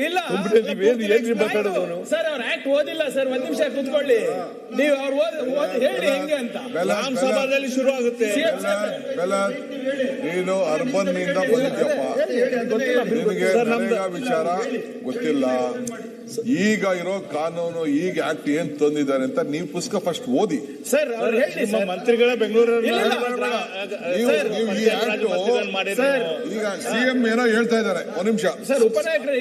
ಇಲ್ಲ ಮಾತಾಡೋದು ಸರ್. ಅವ್ರ ಆಕ್ಟ್ ಓದಿಲ್ಲ ಸರ್. ಒಂದ್ ನಿಮಿಷ ಕೂತ್ಕೊಳ್ಳಿ ನೀವು. ಅವ್ರು ಹೇಳಿ ಹೆಂಗೆ ಅಂತ ವಿಧಾನಸಭಾದಲ್ಲಿ ಶುರು ಆಗುತ್ತೆ. ನೀನು ಅರ್ಬನ್ ನಿಂದ ಬಂದಿದ್ದಪ್ಪ, ನಿನಗೆ ನರೇಗಾ ವಿಚಾರ ಗೊತ್ತಿಲ್ಲ. ಈಗ ಇರೋ ಕಾನೂನು, ಈಗ ಆಕ್ಟ್ ಏನ್ ತಂದಿದ್ದಾರೆ ಅಂತ ನೀವು ಪುಸ್ತಕ ಫಸ್ಟ್ ಓದಿ ಸರ್. ಅವ್ರು ಹೇಳಿ ಮಂತ್ರಿಗಳ ಬೆಂಗಳೂರಲ್ಲಿ ಈಗ ಸಿಎಂ ಏನೋ ಹೇಳ್ತಾ ಇದ್ದಾರೆ. ಒಂದ್ ನಿಮಿಷ ಸರ್. ಉಪನಾಯಕರು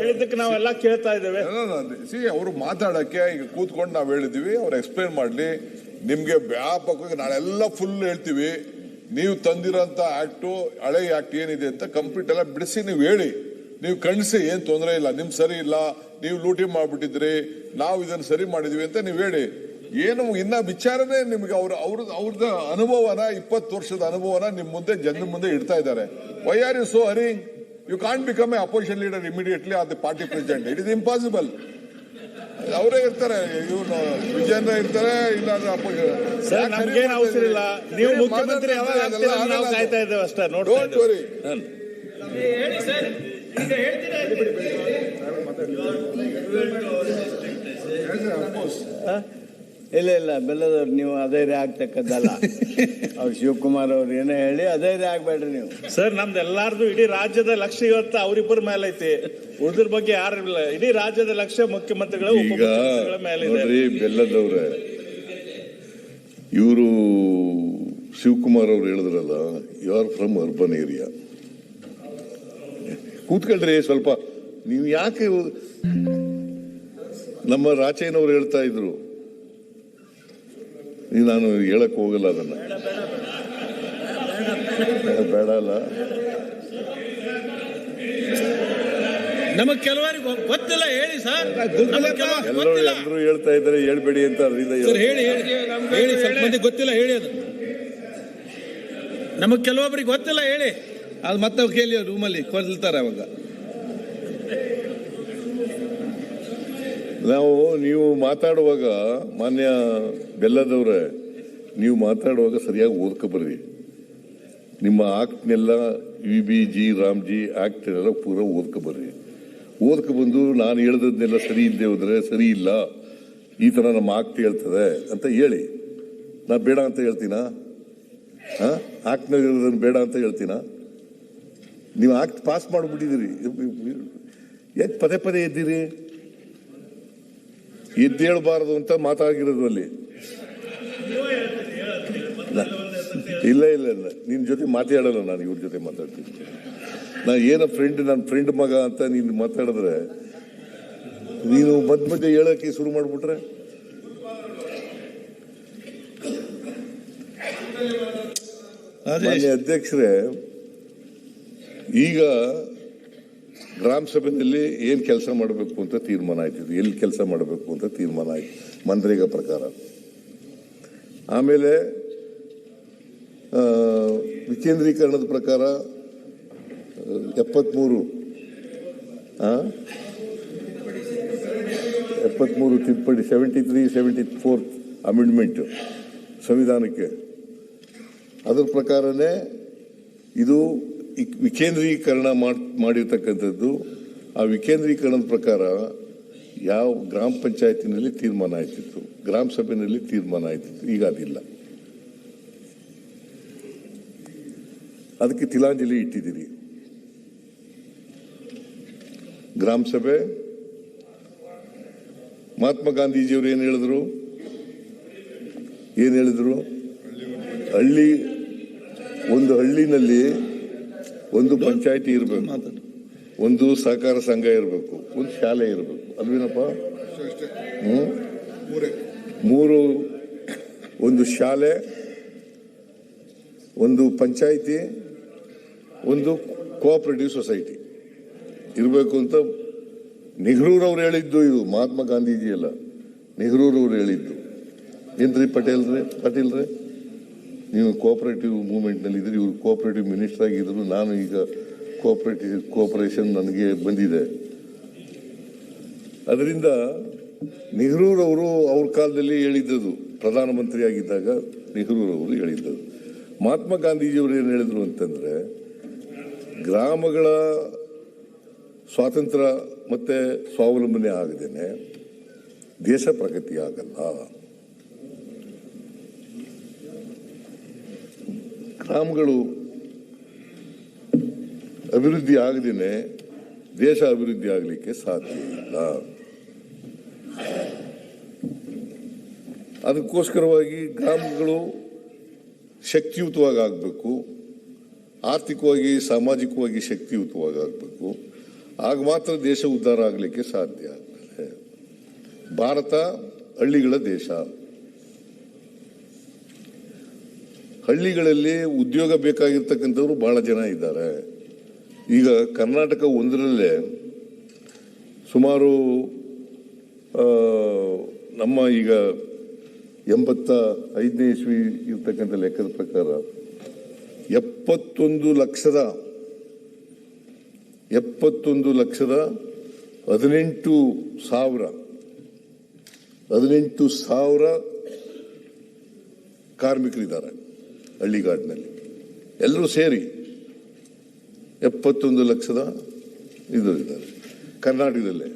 ಹೇಳಿದ್ದಕ್ಕೆ ನಾವೆಲ್ಲ ಕೇಳ್ತಾ ಇದ್ದೇವೆ. ಅವರು ಮಾತಾಡಕ್ಕೆ ಈಗ ಕೂತ್ಕೊಂಡು ನಾವ್ ಹೇಳಿದೀವಿ, ಅವ್ರು ಎಕ್ಸ್ಪ್ಲೇನ್ ಮಾಡ್ಲಿ. ನಿಮ್ಗೆ ವ್ಯಾಪಕವಾಗಿ ನಾಳೆಲ್ಲ ಫುಲ್ ಹೇಳ್ತೀವಿ. ನೀವು ತಂದಿರೋಂತ ಆಕ್ಟು, ಹಳೆ ಆಕ್ಟ್ ಏನಿದೆ ಅಂತ ಕಂಪ್ಲೀಟ್ ಎಲ್ಲ ಬಿಡಿಸಿ ನೀವು ಹೇಳಿ. ನೀವು ಕಣ್ಸಿ, ಏನ್ ತೊಂದರೆ ಇಲ್ಲ, ನಿಮ್ ಸರಿ ಇಲ್ಲ, ನೀವು ಲೂಟಿ ಮಾಡ್ಬಿಟ್ಟಿದ್ರಿ, ನಾವು ಇದನ್ನ ಸರಿ ಮಾಡಿದ್ವಿ ಅಂತ ನೀವು ಹೇಳಿ. ಏನು ಇನ್ನ ವಿಚಾರನೇ ನಿಮ್ಗೆ ಅವ್ರದ್ದು ಅನುಭವನ, 20 ವರ್ಷದ ಅನುಭವನ ನಿಮ್ ಮುಂದೆ, ಜನರ ಮುಂದೆ ಇಡ್ತಾ ಇದ್ದಾರೆ. Why are you so hurrying? You can't become a opposition leader immediately or the party president. It is impossible. ಅವರೇ ಇರ್ತಾರೆ, ಇವನು ವಿಜೇಂದ್ರ ಇರ್ತಾರೆ, ಇಲ್ಲಾಂದ್ರೆ ಅಪೋಸಿಷನ್. ನಮ್ಗೇನು ಅವಸರ ಇಲ್ಲ. ನೀವು ಮುಖ್ಯಮಂತ್ರಿ ಯಾವಾಗ ಆಗ್ತೀರಾ ನಾವು ಕಾಯ್ತಾ ಇದ್ದೇವೆ ಅಷ್ಟೇ. Don't worry. ಹೇಳಿ ಸರ್. ಈಗ ಹೇಳ್ತೀನಿ. ಇಲ್ಲ ಬೆಲ್ಲದವ್ರು ನೀವು ಅಧೈರ್ಯ ಆಗ್ತಕ್ಕದ್ದಲ್ಲ. ಅವ್ರು ಶಿವಕುಮಾರ್ ಅವ್ರು ಏನೇ ಹೇಳಿ ಅಧೈರ್ಯ ಆಗ್ಬೇಡ್ರಿ ನೀವು. ಸರ್, ನಮ್ದು ಎಲ್ಲಾರ್ದು ಇಡೀ ರಾಜ್ಯದ ಲಕ್ಷ್ಯ ಇವತ್ತು ಅವರಿಬ್ಬರ ಮೇಲೆ ಐತಿ. ಉಳಿದ್ರ ಬಗ್ಗೆ ಯಾರಿಲ್ಲ. ಇಡೀ ರಾಜ್ಯದ ಲಕ್ಷ್ಯ ಮುಖ್ಯಮಂತ್ರಿಗಳ ಉಪಮುಖ್ಯಮಂತ್ರಿಗಳ ಮೇಲೆ ಇದೆ. ಬೆಲ್ಲದವ್ರೆ, ಇವರು ಶಿವಕುಮಾರ್ ಅವ್ರು ಹೇಳಿದ್ರಲ್ಲ, you are from urban area. ಕೂತ್ಕೊಳ್ರಿ ಸ್ವಲ್ಪ. ನೀವು ಯಾಕೆ, ನಮ್ಮ ರಾಚಯ್ಯನವ್ರು ಹೇಳ್ತಾ ಇದ್ರು, ನಾನು ಹೇಳಕ್ ಹೋಗಲ್ಲ ಅದನ್ನ. ಬೇಡ ಅಲ್ಲ. ನಮಗ್ ಕೆಲವರಿಗೆ ಗೊತ್ತಿಲ್ಲ. ಹೇಳಿ ಸರ್. ಎಲ್ಲರೂ ಹೇಳ್ತಾ ಇದ್ದಾರೆ ಹೇಳ್ಬೇಡಿ ಅಂತ. ಅದರಿಂದ ಹೇಳಿ. ಸ್ವಲ್ಪ ಮಂದಿ ಗೊತ್ತಿಲ್ಲ, ಹೇಳಿ. ಅದು ನಮಗ್ ಕೆಲವೊಬ್ಬರಿಗೆ ಗೊತ್ತಿಲ್ಲ, ಹೇಳಿ. ಅದು ಮತ್ತೆ ಕೇಳಿ ರೂಮಲ್ಲಿ ಕೊಲ್ತಾರೆ ಅವಾಗ. ನೀವು ಮಾತಾಡುವಾಗ, ಮಾನ್ಯ ಬೆಲ್ಲದವ್ರೆ, ನೀವು ಮಾತಾಡುವಾಗ ಸರಿಯಾಗಿ ಓದ್ಕೊಬರ್ರಿ. ನಿಮ್ಮ ಆಕ್ಟ್ನೆಲ್ಲ VBG ರಾಮ್ಜಿ ಆಕ್ಟ್ ಎಲ್ಲ ಪೂರ ಓದ್ಕೊಬರ್ರಿ. ಓದ್ಕೊಬಂದು ನಾನು ಹೇಳ್ದದ್ನೆಲ್ಲ ಸರಿ ಇಲ್ಲದೆ ಹೋದ್ರೆ ಸರಿ ಇಲ್ಲ, ಈ ತರ ನಮ್ಮ ಆಕ್ಟ್ ಹೇಳ್ತದೆ ಅಂತ ಹೇಳಿ. ನಾ ಬೇಡ ಅಂತ ಹೇಳ್ತೀನಾ? ಆಕ್ಟ್ನಾಗ ಬೇಡ ಅಂತ ಹೇಳ್ತೀನಾ? ನೀವು ಆಕ್ಟ್ ಪಾಸ್ ಮಾಡಿಬಿಟ್ಟಿದ್ದೀರಿ. ಯಾಕೆ ಪದೇ ಪದೇ ಎದ್ದೀರಿ? ಎದ್ದೇಳಬಾರದು ಅಂತ ಮಾತಾಗಿರೋದು ಅಲ್ಲಿ. ಇಲ್ಲ ನಿನ್ ಜೊತೆ ಮಾತಾಡಲ್ಲ ನಾನು, ಇವ್ರ ಜೊತೆ ಮಾತಾಡ್ತೀನಿ. ಏನೋ ಫ್ರೆಂಡ್, ನನ್ನ ಫ್ರೆಂಡ್ ಮಗ ಅಂತ ನೀನು ಮಾತಾಡಿದ್ರೆ, ನೀನು ಮಧ್ಯೆ ಹೇಳಕ್ಕೆ ಶುರು ಮಾಡ್ಬಿಟ್ರೆ ಮಾನ್ಯ ಅಧ್ಯಕ್ಷರೇ, ಈಗ ಗ್ರಾಮ ಸಭೆಯಲ್ಲಿ ಏನ್ ಕೆಲಸ ಮಾಡಬೇಕು ಅಂತ ತೀರ್ಮಾನ ಆಯ್ತಿತ್ತು, ಎಲ್ಲಿ ಕೆಲಸ ಮಾಡಬೇಕು ಅಂತ ತೀರ್ಮಾನ ಆಯ್ತು ಮನ್ರೇಗಾ ಪ್ರಕಾರ. ಆಮೇಲೆ ವಿಕೇಂದ್ರೀಕರಣದ ಪ್ರಕಾರ 73 ತಿದ್ದುಪಡಿ, 74 ಅಮೆಂಡ್ಮೆಂಟ್ ಸಂವಿಧಾನಕ್ಕೆ. ಅದರ ಪ್ರಕಾರನೇ ಇದು ವಿಕೇಂದ್ರೀಕರಣ ಮಾಡಿರ್ತಕ್ಕಂಥದ್ದು. ಆ ವಿಕೇಂದ್ರೀಕರಣದ ಪ್ರಕಾರ ಯಾವ ಗ್ರಾಮ ಪಂಚಾಯತಿನಲ್ಲಿ ತೀರ್ಮಾನ ಆಯ್ತಿತ್ತು, ಗ್ರಾಮ ಸಭೆಯಲ್ಲಿ ತೀರ್ಮಾನ ಆಯ್ತಿತ್ತು. ಈಗ ಅದಿಲ್ಲ. ಅದಕ್ಕೆ ತಿಲಾಂಜಲಿ ಇಟ್ಟಿದ್ದೀರಿ. ಗ್ರಾಮ ಸಭೆ, ಮಹಾತ್ಮ ಗಾಂಧೀಜಿಯವರು ಏನು ಹೇಳಿದ್ರು? ಒಂದು ಹಳ್ಳಿನಲ್ಲಿ ಒಂದು ಪಂಚಾಯತಿ ಇರಬೇಕು, ಒಂದು ಸಹಕಾರ ಸಂಘ ಇರಬೇಕು, ಒಂದು ಶಾಲೆ ಇರಬೇಕು, ಅಲ್ವೇನಪ್ಪ? ಮೂರು, ಒಂದು ಶಾಲೆ, ಒಂದು ಪಂಚಾಯಿತಿ, ಒಂದು ಕೋಆಪರೇಟಿವ್ ಸೊಸೈಟಿ ಇರಬೇಕು ಅಂತ ನೆಹರೂರವ್ರು ಹೇಳಿದ್ದು. ಇದು ಮಹಾತ್ಮ ಗಾಂಧೀಜಿ ಅಲ್ಲ, ನೆಹರೂರವ್ರು ಹೇಳಿದ್ದು. ಏನ್ರಿ ಪಾಟೀಲ್ರೆ, ನೀವು ಕೋಆಪರೇಟಿವ್ ಮೂವ್ಮೆಂಟ್ನಲ್ಲಿ ಇದ್ರಿ, ಇವ್ರು ಕೋಆಪರೇಟಿವ್ ಮಿನಿಸ್ಟರ್ ಆಗಿದ್ರು. ನಾನು ಈಗ ಕೋಆಪರೇಷನ್ ನನಗೆ ಬಂದಿದೆ. ಅದರಿಂದ ನೆಹರೂರವರು ಅವ್ರ ಕಾಲದಲ್ಲಿ ಹೇಳಿದ್ದದು, ಪ್ರಧಾನಮಂತ್ರಿ ಆಗಿದ್ದಾಗ ನೆಹರೂರವರು ಹೇಳಿದ್ದದು. ಮಹಾತ್ಮ ಗಾಂಧೀಜಿಯವರು ಏನು ಹೇಳಿದ್ರು ಅಂತಂದ್ರೆ, ಗ್ರಾಮಗಳ ಸ್ವಾತಂತ್ರ್ಯ ಮತ್ತೆ ಸ್ವಾವಲಂಬನೆ ಆಗದೇನೆ ದೇಶ ಪ್ರಗತಿ ಆಗಲ್ಲ. ಗ್ರಾಮಗಳು ಅಭಿವೃದ್ಧಿ ಆಗದೇನೆ ದೇಶ ಅಭಿವೃದ್ಧಿ ಆಗಲಿಕ್ಕೆ ಸಾಧ್ಯ ಇಲ್ಲ. ಅದಕ್ಕೋಸ್ಕರವಾಗಿ ಗ್ರಾಮಗಳು ಶಕ್ತಿಯುತವಾಗಿ ಆಗಬೇಕು, ಆರ್ಥಿಕವಾಗಿ ಸಾಮಾಜಿಕವಾಗಿ ಶಕ್ತಿಯುತವಾಗಿ ಆಗಬೇಕು. ಆಗ ಮಾತ್ರ ದೇಶ ಉದ್ಧಾರ ಆಗಲಿಕ್ಕೆ ಸಾಧ್ಯ ಆಗ್ತದೆ. ಭಾರತ ಹಳ್ಳಿಗಳ ದೇಶ. ಹಳ್ಳಿಗಳಲ್ಲಿ ಉದ್ಯೋಗ ಬೇಕಾಗಿರ್ತಕ್ಕಂಥವ್ರು ಬಹಳ ಜನ ಇದ್ದಾರೆ. ಈಗ ಕರ್ನಾಟಕ ಒಂದರಲ್ಲೇ ಸುಮಾರು ನಮ್ಮ ಈಗ 85ನೇ ಇಸ್ವಿ ಇರ್ತಕ್ಕಂಥ ಲೆಕ್ಕದ ಪ್ರಕಾರ 71 ಲಕ್ಷದ 18,000 ಕಾರ್ಮಿಕರಿದ್ದಾರೆ ಹಳ್ಳಿಗಾಡಿನಲ್ಲಿ. ಎಲ್ಲರೂ ಸೇರಿ 71 ಲಕ್ಷದ ಇದ್ದಾರೆ ಕರ್ನಾಟಕದಲ್ಲೇ.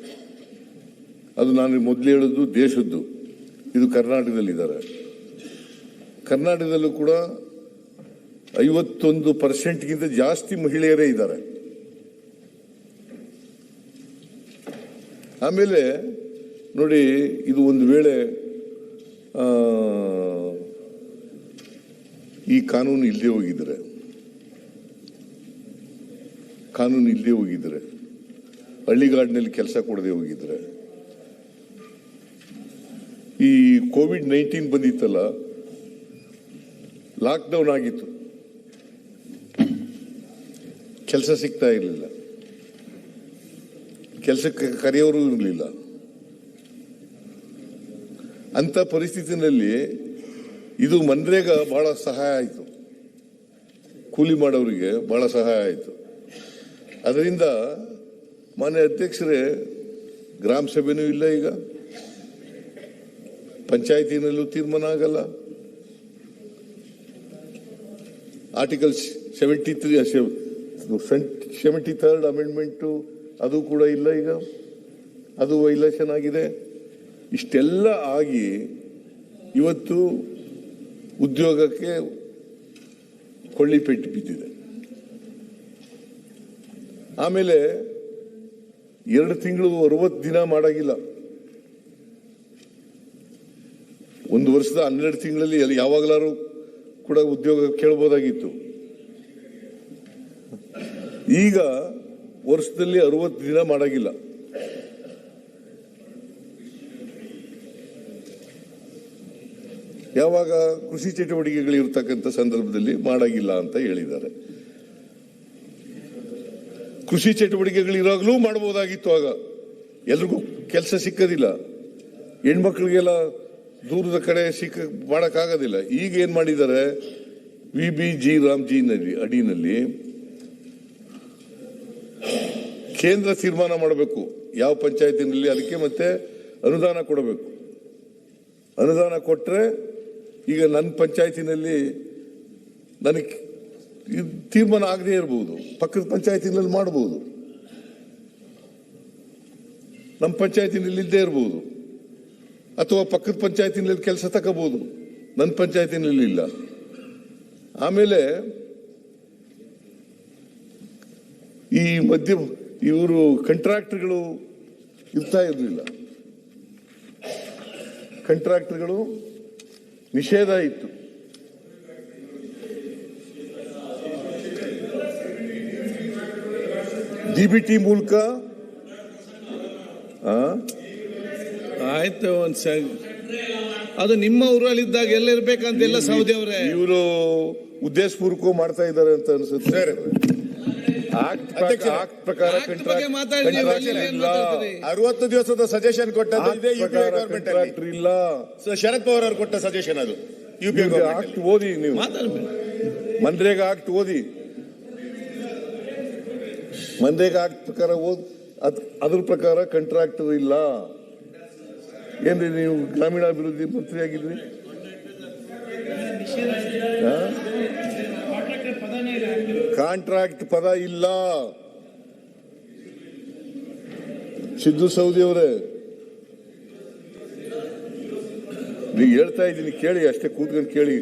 ಅದು ನಾನು ಮೊದಲು ಹೇಳಿದ್ದು ದೇಶದ್ದು, ಇದು ಕರ್ನಾಟಕದಲ್ಲಿದ್ದಾರೆ. ಕರ್ನಾಟಕದಲ್ಲೂ ಕೂಡ 51%ಗಿಂತ ಜಾಸ್ತಿ ಮಹಿಳೆಯರೇ ಇದ್ದಾರೆ. ಆಮೇಲೆ ನೋಡಿ, ಇದು ಒಂದು ವೇಳೆ ಈ ಕಾನೂನು ಇಲ್ಲದೆ ಹೋಗಿದ್ರೆ ಹಳ್ಳಿಗಾಡಿನಲ್ಲಿ ಕೆಲಸ ಕೊಡದೆ ಹೋಗಿದ್ರೆ, ಈ ಕೋವಿಡ್-19 ಬಂದಿತ್ತಲ್ಲ, ಲಾಕ್ಡೌನ್ ಆಗಿತ್ತು, ಕೆಲಸ ಸಿಗ್ತಾ ಇರಲಿಲ್ಲ, ಕೆಲಸಕ್ಕೆ ಕರೆಯೋರು ಇರಲಿಲ್ಲ. ಅಂತ ಪರಿಸ್ಥಿತಿನಲ್ಲಿ ಇದು ಮನ್ರೇಗಾ ಬಹಳ ಸಹಾಯ ಆಯಿತು, ಕೂಲಿ ಮಾಡೋರಿಗೆ ಬಹಳ ಸಹಾಯ ಆಯಿತು. ಅದರಿಂದ ಮಾನ್ಯ ಅಧ್ಯಕ್ಷರೇ, ಗ್ರಾಮ ಸಭೆನೂ ಇಲ್ಲ, ಈಗ ಪಂಚಾಯತಿನಲ್ಲೂ ತೀರ್ಮಾನ ಆಗಲ್ಲ. ಆರ್ಟಿಕಲ್ 73rd ಅಮೆಂಡ್ಮೆಂಟು ಅದು ಕೂಡ ಇಲ್ಲ, ಈಗ ಅದು ವೈಲೇಷನ್ ಆಗಿದೆ. ಇಷ್ಟೆಲ್ಲ ಆಗಿ ಇವತ್ತು ಉದ್ಯೋಗಕ್ಕೆ ಕೊಳ್ಳಿಪೆಟ್ಟು ಬಿದ್ದಿದೆ. ಆಮೇಲೆ 2 ತಿಂಗಳು 60 ದಿನ ಮಾಡಾಗಿಲ್ಲ. 1 ವರ್ಷದ 12 ತಿಂಗಳಲ್ಲಿ ಯಾವಾಗಲಾರು ಕೂಡ ಉದ್ಯೋಗ ಕೇಳಬಹುದಾಗಿತ್ತು. ಈಗ ವರ್ಷದಲ್ಲಿ 60 ದಿನ ಮಾಡಾಗಿಲ್ಲ. ಯಾವಾಗ ಕೃಷಿ ಚಟುವಟಿಕೆಗಳು ಇರತಕ್ಕಂಥ ಸಂದರ್ಭದಲ್ಲಿ ಮಾಡಾಗಿಲ್ಲ ಅಂತ ಹೇಳಿದ್ದಾರೆ. ಕೃಷಿ ಚಟುವಟಿಕೆಗಳಿರಾಗಲೂ ಮಾಡಬಹುದಾಗಿತ್ತು. ಆಗ ಎಲ್ರಿಗೂ ಕೆಲಸ ಸಿಕ್ಕದಿಲ್ಲ, ಹೆಣ್ಮಕ್ಳಿಗೆಲ್ಲ ದೂರದ ಕಡೆ ಮಾಡಕ್ಕಾಗೋದಿಲ್ಲ. ಈಗ ಏನ್ ಮಾಡಿದ್ದಾರೆ, ವಿಬಿಜಿ ರಾಮ್ಜಿ ಅಡಿನಲ್ಲಿ ಕೇಂದ್ರ ತೀರ್ಮಾನ ಮಾಡಬೇಕು ಯಾವ ಪಂಚಾಯತಿನಲ್ಲಿ, ಅದಕ್ಕೆ ಮತ್ತೆ ಅನುದಾನ ಕೊಡಬೇಕು. ಅನುದಾನ ಕೊಟ್ಟರೆ ಈಗ ನನ್ನ ಪಂಚಾಯತಿನಲ್ಲಿ ನನಗೆ ತೀರ್ಮಾನ ಆಗದೇ ಇರಬಹುದು, ಪಕ್ಕದ ಪಂಚಾಯತಿನಲ್ಲಿ ಮಾಡಬಹುದು, ನಮ್ಮ ಪಂಚಾಯತಿನಲ್ಲಿ ಇಲ್ಲದೆ ಇರಬಹುದು, ಅಥವಾ ಪಕ್ಕದ ಪಂಚಾಯತಿನಲ್ಲಿ ಕೆಲಸ ತಗೋಬಹುದು, ನನ್ನ ಪಂಚಾಯತಿನಲ್ಲಿ ಇಲ್ಲ. ಆಮೇಲೆ ಈ ಇವರು ಕಾಂಟ್ರಾಕ್ಟರ್ಗಳು ಇರ್ತಾ ಇರಲಿಲ್ಲ, ಕಾಂಟ್ರಾಕ್ಟರ್ಗಳು ನಿಷೇಧ ಇತ್ತು. ಡಿಬಿಟಿ ಮೂಲಕ ಆಯ್ತು. ಅದು ನಿಮ್ಮ ಊರಲ್ಲಿದ್ದಾಗ ಎಲ್ಲ ಇರ್ಬೇಕಂತೆಲ್ಲ ಸೌದಿ ಅವರೇ ಇವರು ಉದ್ದೇಶಪೂರ್ವಕ ಮಾಡ್ತಾ ಇದ್ದಾರೆ ಅಂತ ಅನ್ಸುತ್ತೆ. ಆಕ್ಟ್ ಪ್ರಕಾರ 60 ದಿವಸದ ಸಜೆಷನ್ ಕೊಟ್ಟದ್ದು ಇದೆ ಯುಪಿಎ ಗವರ್ಮೆಂಟ್ ಇಲ್ಲ. ಶರದ್ ಪವಾರ್ ಅವರು ಕೊಟ್ಟ ಸಜೆಷನ್ ಅದು. ಯುಪಿಎ ಆಕ್ಟ್ ಓದಿ, ನೀವು ಮನ್ರೇಗಾ ಆಕ್ಟ್ ಓದಿ, ಮನ್ರೇಗಾ ಆಕ್ಟ್ ಪ್ರಕಾರ ಅದ್ರ ಪ್ರಕಾರ ಕಾಂಟ್ರಾಕ್ಟರ್ ಇಲ್ಲ. ಏನ್ರಿ ನೀವು ಗ್ರಾಮೀಣಾಭಿವೃದ್ಧಿ ಮಂತ್ರಿ ಆಗಿದ್ರಿ? ಕಾಂಟ್ರಾಕ್ಟ್ ಪದ ಇಲ್ಲ. ಸಿದ್ದು ಸೌದಿ ಅವರೇ, ನೀವು ಹೇಳ್ತಾ ಇದ್ದೀನಿ ಕೇಳಿ, ಅಷ್ಟೇ ಕೂತ್ಕೊಂಡು ಕೇಳಿ.